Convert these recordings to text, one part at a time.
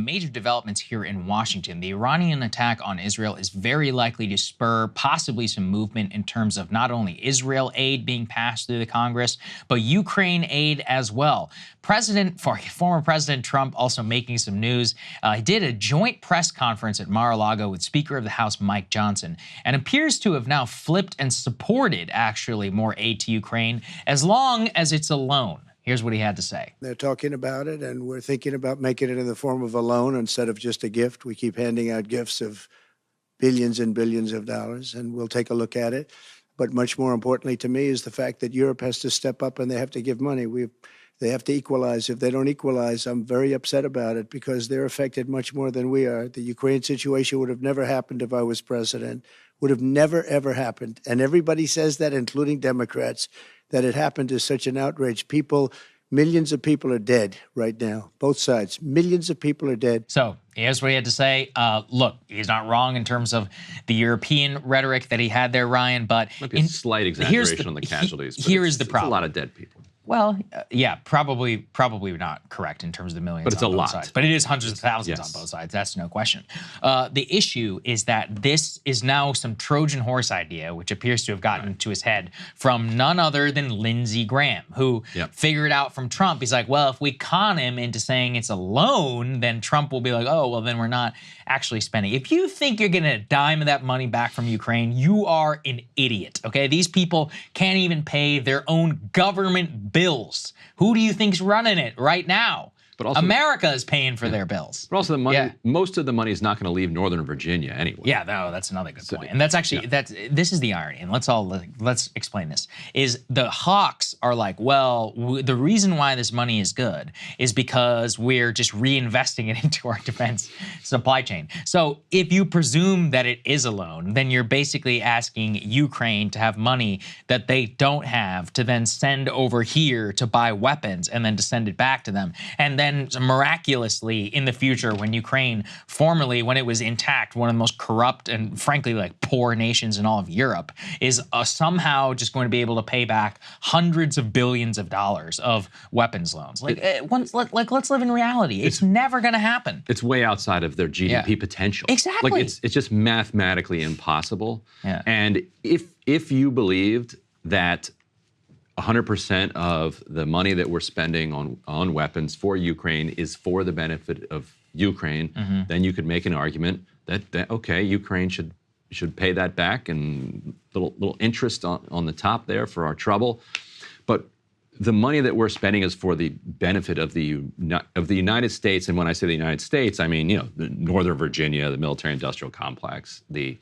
Major developments here in Washington. The Iranian attack on Israel is very likely to spur possibly some movement in terms of not only Israel aid being passed through the Congress, but Ukraine aid as well. Former President Trump also making some news. He did a joint press conference at Mar-a-Lago with Speaker of the House Mike Johnson and appears to have now flipped and supported actually more aid to Ukraine as long as it's a loan. Here's what he had to say. They're talking about it, and we're thinking about making it in the form of a loan instead of just a gift. We keep handing out gifts of billions and billions of dollars, and we'll take a look at it. But much more importantly to me is the fact that Europe has to step up and they have to give money. They have to equalize. If they don't equalize, I'm very upset about it because they're affected much more than we are. The Ukraine situation would have never happened if I was president, would have never, ever happened. And everybody says that, including Democrats, that it happened is such an outrage. Millions of people are dead right now, both sides. Millions of people are dead. So here's what he had to say. Look, he's not wrong in terms of the European rhetoric that he had there, Ryan, but might be a slight exaggeration on the casualties. Here is the problem. It's a lot of dead people. Well, yeah, probably not correct in terms of the millions. But it's on a both lot. Sides. But it is hundreds of thousands on both sides. That's no question. The issue is that this is now some Trojan horse idea, which appears to have gotten to his head from none other than Lindsey Graham, who figured out from Trump. He's like, well, if we con him into saying it's a loan, then Trump will be like, oh, well, then we're not actually spending. If you think you're getting a dime of that money back from Ukraine, you are an idiot, okay? These people can't even pay their own government bills. Who do you think's running it right now? But also, America is paying for their bills. But also the money, most of the money is not going to leave Northern Virginia anyway. Yeah, no, that's another good point. And that's actually, this is the irony, and let's explain this, is the hawks are like, well, the reason why this money is good is because we're just reinvesting it into our defense supply chain. So if you presume that it is a loan, then you're basically asking Ukraine to have money that they don't have to then send over here to buy weapons and then to send it back to them. And then miraculously in the future, when Ukraine, formerly when it was intact, one of the most corrupt and frankly like poor nations in all of Europe, is somehow just going to be able to pay back hundreds of billions of dollars of weapons loans. Let's live in reality. It's never going to happen. It's way outside of their GDP potential. Exactly. Like it's just mathematically impossible. Yeah. And if you believed that 100% of the money that we're spending on weapons for Ukraine is for the benefit of Ukraine, then you could make an argument that okay, Ukraine should pay that back and little interest on the top there for our trouble. But the money that we're spending is for the benefit of the United States, and when I say the United States, I mean the Northern Virginia, the military-industrial complex, the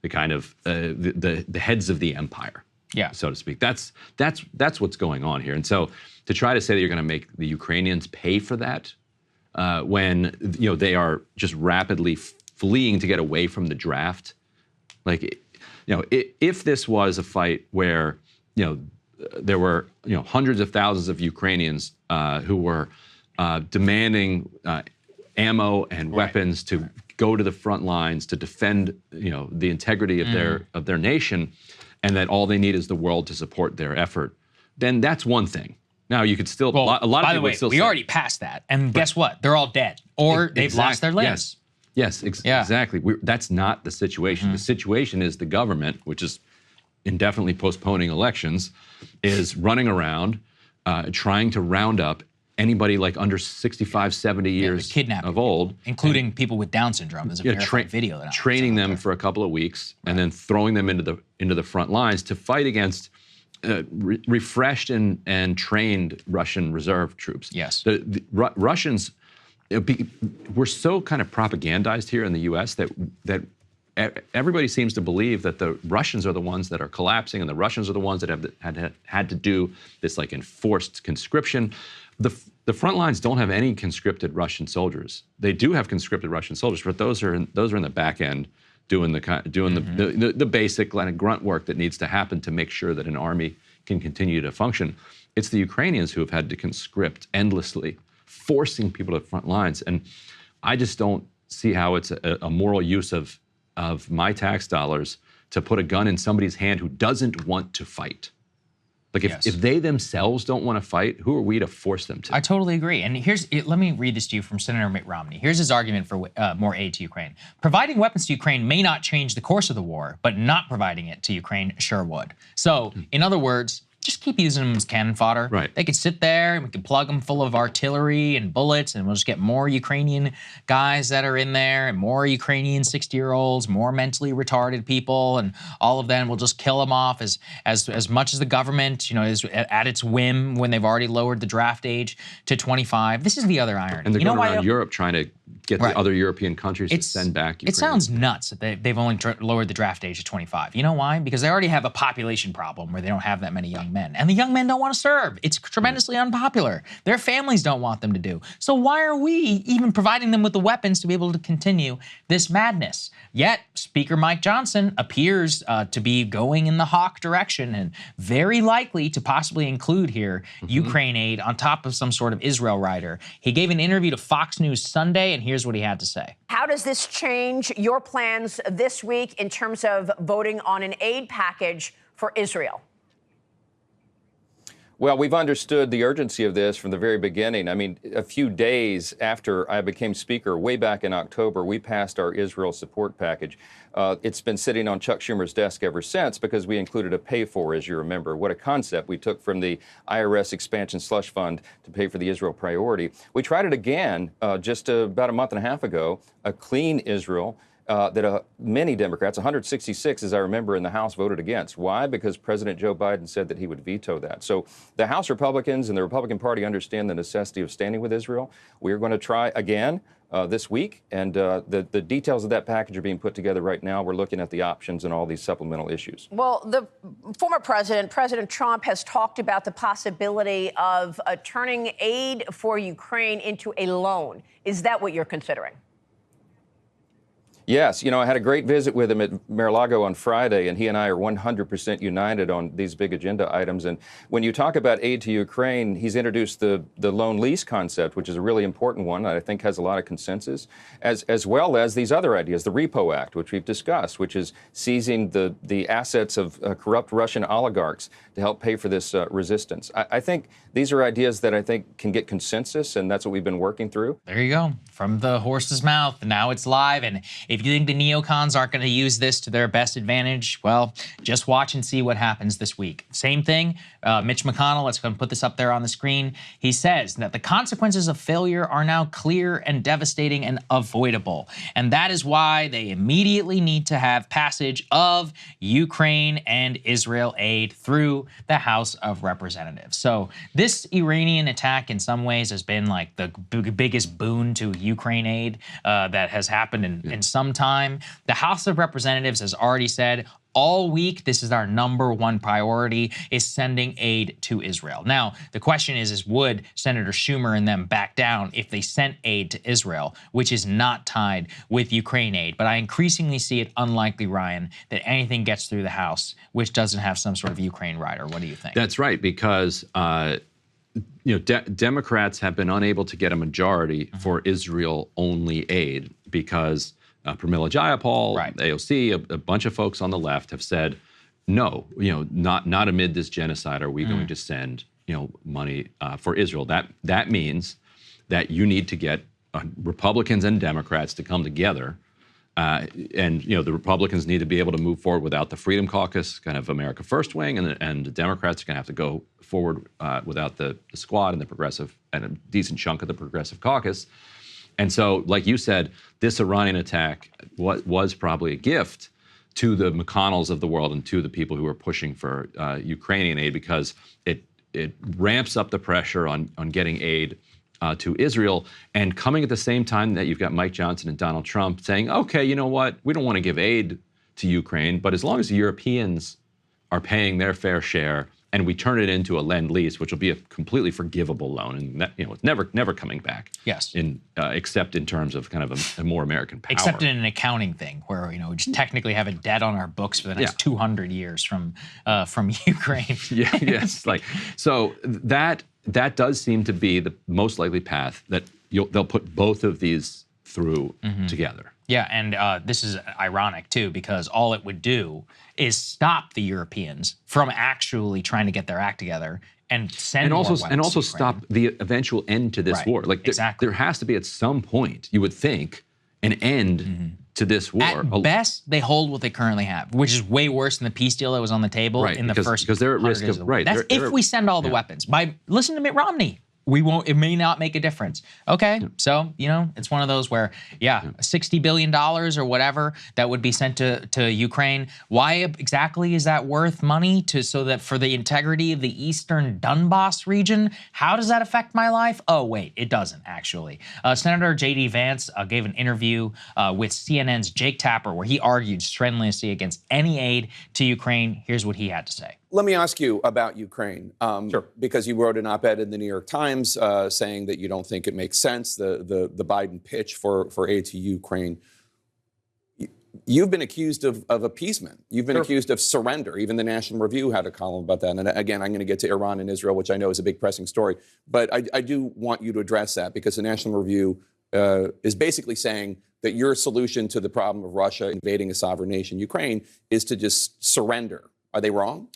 kind of the heads of the empire. Yeah, so to speak. That's what's going on here. And so to try to say that you're going to make the Ukrainians pay for that when they are just rapidly fleeing to get away from the draft, if this was a fight where there were hundreds of thousands of Ukrainians who were demanding ammo and weapons to go to the front lines to defend the integrity of their nation, and that all they need is the world to support their effort, then that's one thing. Now, you could still, a lot of people by the way, still we already passed that, and guess what? They're all dead, or they've lost their limbs. Yes, exactly. That's not the situation. The situation is the government, which is indefinitely postponing elections, is running around trying to round up anybody like under 65, 70 years of old. Including people with Down syndrome. There's a verified video. Training them for a couple of weeks and then throwing them into the front lines to fight against refreshed and trained Russian reserve troops. Yes. The Russians, we're so kind of propagandized here in the U.S. that everybody seems to believe that the Russians are the ones that are collapsing and the Russians are the ones that have had to do this like enforced conscription. The front lines don't have any conscripted Russian soldiers. They do have conscripted Russian soldiers, but those are in the back end doing the basic kind of grunt work that needs to happen to make sure that an army can continue to function. It's the Ukrainians who have had to conscript endlessly, forcing people to the front lines. And I just don't see how it's a moral use of my tax dollars to put a gun in somebody's hand who doesn't want to fight. Like if they themselves don't want to fight, who are we to force them to? I totally agree. And let me read this to you from Senator Mitt Romney. Here's his argument for more aid to Ukraine. Providing weapons to Ukraine may not change the course of the war, but not providing it to Ukraine sure would. So, in other words, just keep using them as cannon fodder. Right. They could sit there and we can plug them full of artillery and bullets, and we'll just get more Ukrainian guys that are in there and more Ukrainian 60-year-olds, more mentally retarded people, and all of them. We'll just kill them off as much as the government, is at its whim when they've already lowered the draft age to 25. This is the other irony. And they're going around Europe trying to get the other European countries to send back Ukraine. It sounds nuts that they've only lowered the draft age to 25. You know why? Because they already have a population problem where they don't have that many young men. And the young men don't want to serve. It's tremendously unpopular. Their families don't want them to do. So why are we even providing them with the weapons to be able to continue this madness? Yet, Speaker Mike Johnson appears to be going in the hawk direction and very likely to possibly include here Ukraine aid on top of some sort of Israel rider. He gave an interview to Fox News Sunday, and here's what he had to say. How does this change your plans this week in terms of voting on an aid package for Israel? Well, we've understood the urgency of this from the very beginning. I mean, a few days after I became Speaker, way back in October, we passed our Israel support package. It's been sitting on Chuck Schumer's desk ever since because we included a pay for, as you remember. What a concept we took from the IRS expansion slush fund to pay for the Israel priority. We tried it again just about a month and a half ago, a clean Israel. That many Democrats, 166 as I remember in the House, voted against. Why? Because President Joe Biden said that he would veto that. So the House Republicans and the Republican Party understand the necessity of standing with Israel. We are going to try again this week, and the details of that package are being put together right now. We're looking at the options and all these supplemental issues. Well, the former president, President Trump, has talked about the possibility of turning aid for Ukraine into a loan. Is that what you're considering? Yes, I had a great visit with him at Mar-a-Lago on Friday, and he and I are 100% united on these big agenda items. And when you talk about aid to Ukraine, he's introduced the loan lease concept, which is a really important one that I think has a lot of consensus, as well as these other ideas, the Repo Act, which we've discussed, which is seizing the assets of corrupt Russian oligarchs to help pay for this resistance. I think these are ideas that I think can get consensus, and that's what we've been working through. There you go. From the horse's mouth. Now it's live. And if you think the neocons aren't going to use this to their best advantage, well, just watch and see what happens this week. Same thing, Mitch McConnell, let's go and put this up there on the screen. He says that the consequences of failure are now clear and devastating and avoidable. And that is why they immediately need to have passage of Ukraine and Israel aid through the House of Representatives. So this Iranian attack in some ways has been like the biggest boon to Ukraine aid that has happened in some time. The House of Representatives has already said all week, this is our #1 priority, is sending aid to Israel. Now, the question is would Senator Schumer and them back down if they sent aid to Israel, which is not tied with Ukraine aid? But I increasingly see it unlikely, Ryan, that anything gets through the House which doesn't have some sort of Ukraine rider. What do you think? That's right, because Democrats have been unable to get a majority for Israel-only aid because Pramila Jayapal, AOC, a bunch of folks on the left have said, no, not amid this genocide are we going to send, money for Israel. That means that you need to get Republicans and Democrats to come together. And the Republicans need to be able to move forward without the Freedom Caucus, kind of America First wing, and the Democrats are going to have to go forward without the Squad and the Progressive, and a decent chunk of the Progressive Caucus. And so, like you said, this Iranian attack was probably a gift to the McConnells of the world and to the people who are pushing for Ukrainian aid, because it ramps up the pressure on getting aid to Israel, and coming at the same time that you've got Mike Johnson and Donald Trump saying, okay, you know what, we don't want to give aid to Ukraine, but as long as the Europeans are paying their fair share and we turn it into a lend-lease, which will be a completely forgivable loan, and that, it's never coming back. Yes. Except in terms of kind of a more American power. Except in an accounting thing, where we just technically have a debt on our books for the next 200 years from Ukraine. Yes. So that does seem to be the most likely path that they'll put both of these through together. Yeah, and this is ironic, too, because all it would do is stop the Europeans from actually trying to get their act together and send more weapons and also to Ukraine. stop the eventual end to this Right, war. Like exactly. there has to be at some point, you would think, an end to this war. At best, they hold what they currently have, which is way worse than the peace deal that was on the table in the first because they're at 100 risk days of the war. right. That's if we send all the weapons. Listen to Mitt Romney. We won't. It may not make a difference. Okay, so it's one of those where $60 billion or whatever that would be sent to Ukraine. Why exactly is that worth money so that for the integrity of the eastern Donbass region? How does that affect my life? Oh wait, it doesn't actually. Senator J.D. Vance gave an interview with CNN's Jake Tapper where he argued strenuously against any aid to Ukraine. Here's what he had to say. Let me ask you about Ukraine, Sure. because you wrote an op-ed in the New York Times saying that you don't think it makes sense, the Biden pitch for aid to Ukraine. You've been accused of appeasement. You've been accused of surrender. Even the National Review had a column about that. And again, I'm going to get to Iran and Israel, which I know is a big pressing story. But I do want you to address that because the National Review is basically saying that your solution to the problem of Russia invading a sovereign nation, Ukraine, is to just surrender. Are they wrong?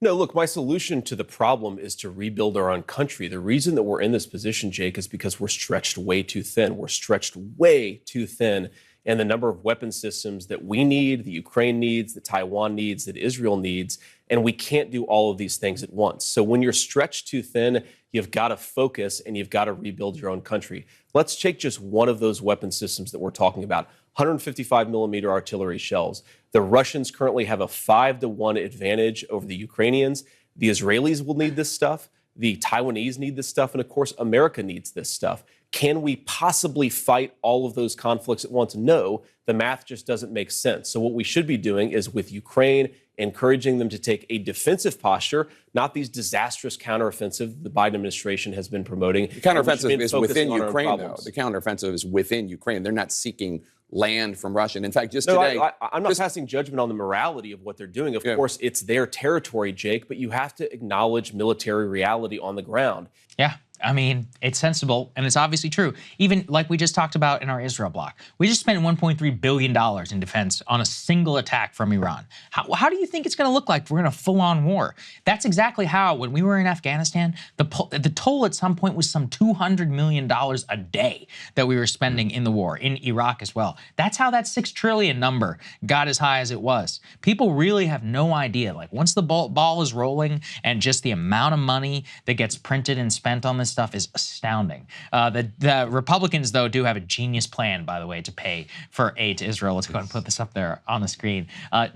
No, look, my solution to the problem is to rebuild our own country. The reason that we're in this position, Jake, is because we're stretched way too thin. We're stretched way too thin. And the number of weapon systems that we need, that Ukraine needs, that Taiwan needs, that Israel needs, and we can't do all of these things at once. So when you're stretched too thin, you've got to focus and you've got to rebuild your own country. Let's take just one of those weapon systems that we're talking about, 155 millimeter artillery shells. The Russians currently have a 5-to-1 advantage over the Ukrainians. The Israelis will need this stuff. The Taiwanese need this stuff. And of course, America needs this stuff. Can we possibly fight all of those conflicts at once? No, the math just doesn't make sense. So what we should be doing is with Ukraine, encouraging them to take a defensive posture, not these disastrous counteroffensive the Biden administration has been promoting. The counteroffensive is within Ukraine, though. Problems. The counteroffensive is within Ukraine. They're not seeking land from Russia. And in fact, just No, today... I'm not passing judgment on the morality of what they're doing. Of course, it's their territory, Jake, but you have to acknowledge military reality on the ground. Yeah. I mean, it's sensible, and it's obviously true. Even like we just talked about in our Israel block, we just spent $1.3 billion in defense on a single attack from Iran. How do you think it's going to look like if we're in a full-on war? That's exactly how, when we were in Afghanistan, the toll at some point was some $200 million a day that we were spending in the war, in Iraq as well. That's how that $6 trillion number got as high as it was. People really have no idea. Like, once the ball is rolling and just the amount of money that gets printed and spent on this stuff is astounding. The Republicans, though, do have a genius plan, by the way, to pay for aid to Israel. Let's go ahead and put this up there on the screen.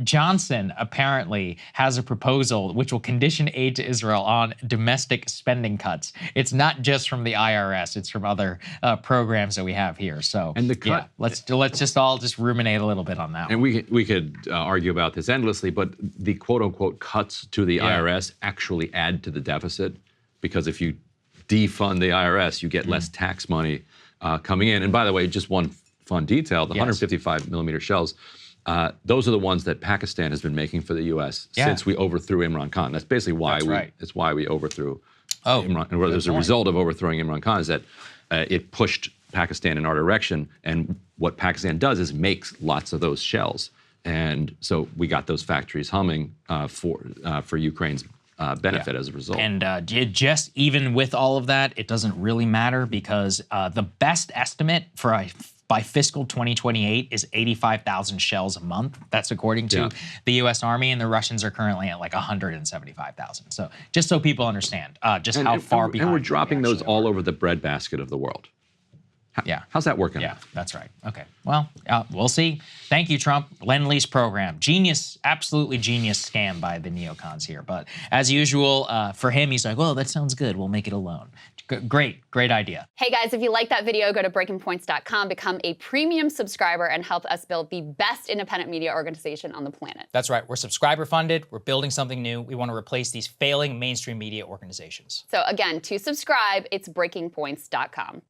Johnson apparently has a proposal which will condition aid to Israel on domestic spending cuts. It's not just from the IRS; it's from other programs that we have here. So, and the cut, let's just all ruminate a little bit on that. And we could argue about this endlessly, but the quote unquote cuts to the IRS actually add to the deficit, because if you defund the IRS, you get less tax money coming in. And by the way, just one fun detail, the 155 millimeter shells, those are the ones that Pakistan has been making for the U.S. since we overthrew Imran Khan. That's basically why that's why we overthrew Imran. And as a result of overthrowing Imran Khan is that it pushed Pakistan in our direction. And what Pakistan does is makes lots of those shells. And so we got those factories humming for Ukraine's benefit as a result. And just even with all of that, it doesn't really matter, because the best estimate for by fiscal 2028 is 85,000 shells a month. That's according to the U.S. Army, and the Russians are currently at like 175,000. So just so people understand just how far behind. And we're dropping those all over the breadbasket of the world. How's that working? Yeah, that's right. Okay. Well, we'll see. Thank you, Trump. Lend-Lease program. Genius, absolutely genius scam by the neocons here. But as usual, for him, he's like, well, that sounds good. We'll make it a loan. Great idea. Hey guys, if you like that video, go to breakingpoints.com, become a premium subscriber, and help us build the best independent media organization on the planet. That's right. We're subscriber funded. We're building something new. We want to replace these failing mainstream media organizations. So again, to subscribe, it's breakingpoints.com.